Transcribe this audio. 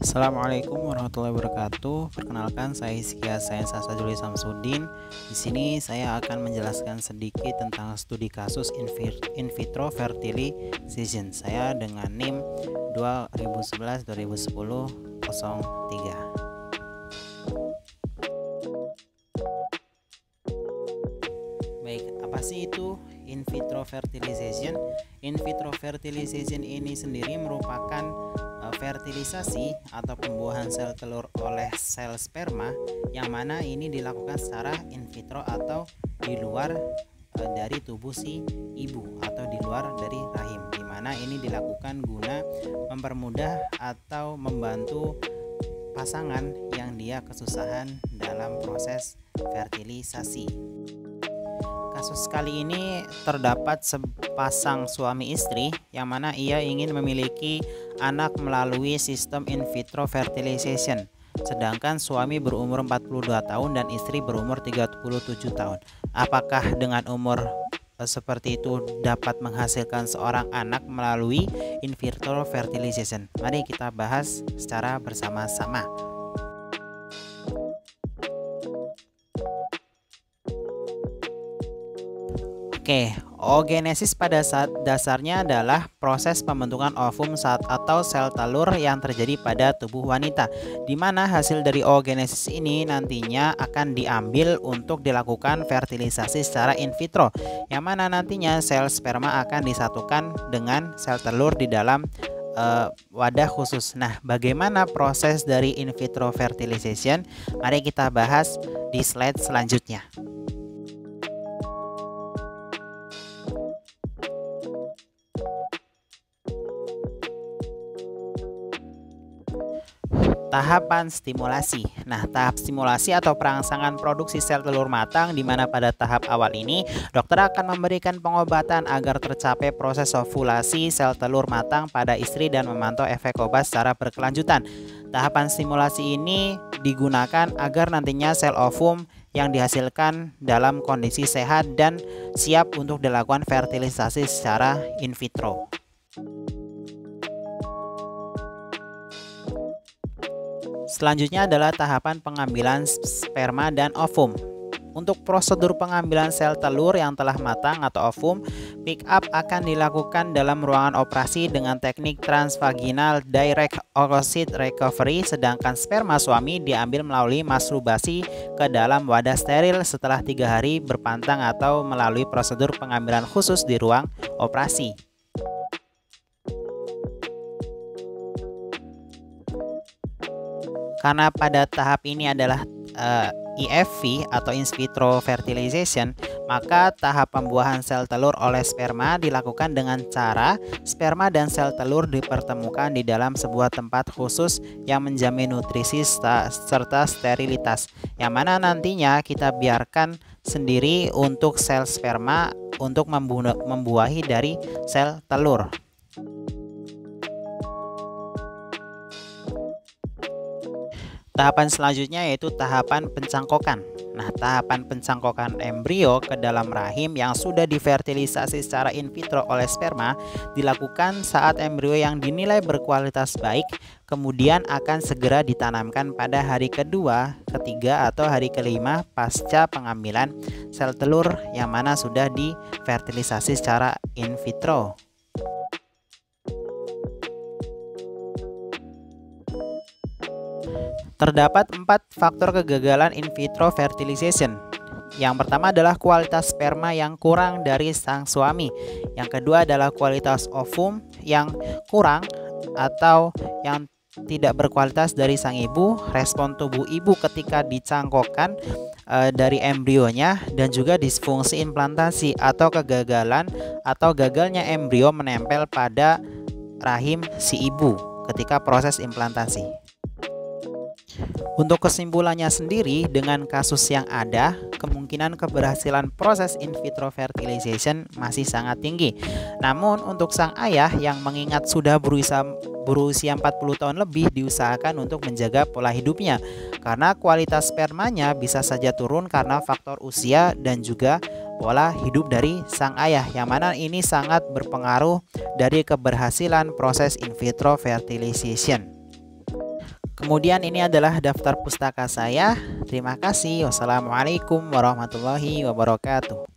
Assalamualaikum warahmatullahi wabarakatuh. Perkenalkan, saya Hizkia Sayensa Juli Samsudin. Di sini saya akan menjelaskan sedikit tentang studi kasus in vitro fertilization. Saya dengan NIM 2011-2010-03. Baik, apa sih itu in vitro fertilization? In vitro fertilization ini sendiri merupakan fertilisasi atau pembuahan sel telur oleh sel sperma, yang mana ini dilakukan secara in vitro atau di luar dari tubuh si ibu atau di luar dari rahim, di mana ini dilakukan guna mempermudah atau membantu pasangan yang dia kesusahan dalam proses fertilisasi. Kasus kali ini terdapat sepasang suami istri yang mana ia ingin memiliki anak melalui sistem in vitro fertilization. Sedangkan suami berumur 42 tahun dan istri berumur 37 tahun. Apakah dengan umur seperti itu dapat menghasilkan seorang anak melalui in vitro fertilization? Mari kita bahas secara bersama-sama. Oke, oogenesis pada dasarnya adalah proses pembentukan ovum atau sel telur yang terjadi pada tubuh wanita, di mana hasil dari oogenesis ini nantinya akan diambil untuk dilakukan fertilisasi secara in vitro, yang mana nantinya sel sperma akan disatukan dengan sel telur di dalam wadah khusus. Nah, bagaimana proses dari in vitro fertilization? Mari kita bahas di slide selanjutnya. Tahapan stimulasi. Nah, tahap stimulasi atau perangsangan produksi sel telur matang, di mana pada tahap awal ini dokter akan memberikan pengobatan agar tercapai proses ovulasi sel telur matang pada istri dan memantau efek obat secara berkelanjutan. Tahapan stimulasi ini digunakan agar nantinya sel ovum yang dihasilkan dalam kondisi sehat dan siap untuk dilakukan fertilisasi secara in vitro. Selanjutnya adalah tahapan pengambilan sperma dan ovum. Untuk prosedur pengambilan sel telur yang telah matang atau ovum, pick up akan dilakukan dalam ruangan operasi dengan teknik transvaginal direct oocyte recovery, sedangkan sperma suami diambil melalui masturbasi ke dalam wadah steril setelah 3 hari berpantang atau melalui prosedur pengambilan khusus di ruang operasi. Karena pada tahap ini adalah IFV atau in vitro fertilization, maka tahap pembuahan sel telur oleh sperma dilakukan dengan cara sperma dan sel telur dipertemukan di dalam sebuah tempat khusus yang menjamin nutrisi serta sterilitas, yang mana nantinya kita biarkan sendiri untuk sel sperma untuk membuahi dari sel telur. Tahapan selanjutnya yaitu tahapan pencangkokan. Nah, tahapan pencangkokan embrio ke dalam rahim yang sudah difertilisasi secara in vitro oleh sperma dilakukan saat embrio yang dinilai berkualitas baik kemudian akan segera ditanamkan pada hari kedua, ketiga, atau hari kelima pasca pengambilan sel telur yang mana sudah difertilisasi secara in vitro. Terdapat 4 faktor kegagalan in vitro fertilization. Yang pertama adalah kualitas sperma yang kurang dari sang suami. Yang kedua adalah kualitas ovum yang kurang atau yang tidak berkualitas dari sang ibu, respon tubuh ibu ketika dicangkokkan dari embrionya, dan juga disfungsi implantasi atau kegagalan atau gagalnya embrio menempel pada rahim si ibu ketika proses implantasi. Untuk kesimpulannya sendiri, dengan kasus yang ada, kemungkinan keberhasilan proses in vitro fertilization masih sangat tinggi. Namun untuk sang ayah yang mengingat sudah berusia 40 tahun lebih, diusahakan untuk menjaga pola hidupnya, karena kualitas spermanya bisa saja turun karena faktor usia dan juga pola hidup dari sang ayah, yang mana ini sangat berpengaruh dari keberhasilan proses in vitro fertilization. Kemudian ini adalah daftar pustaka saya. Terima kasih. Wassalamualaikum warahmatullahi wabarakatuh.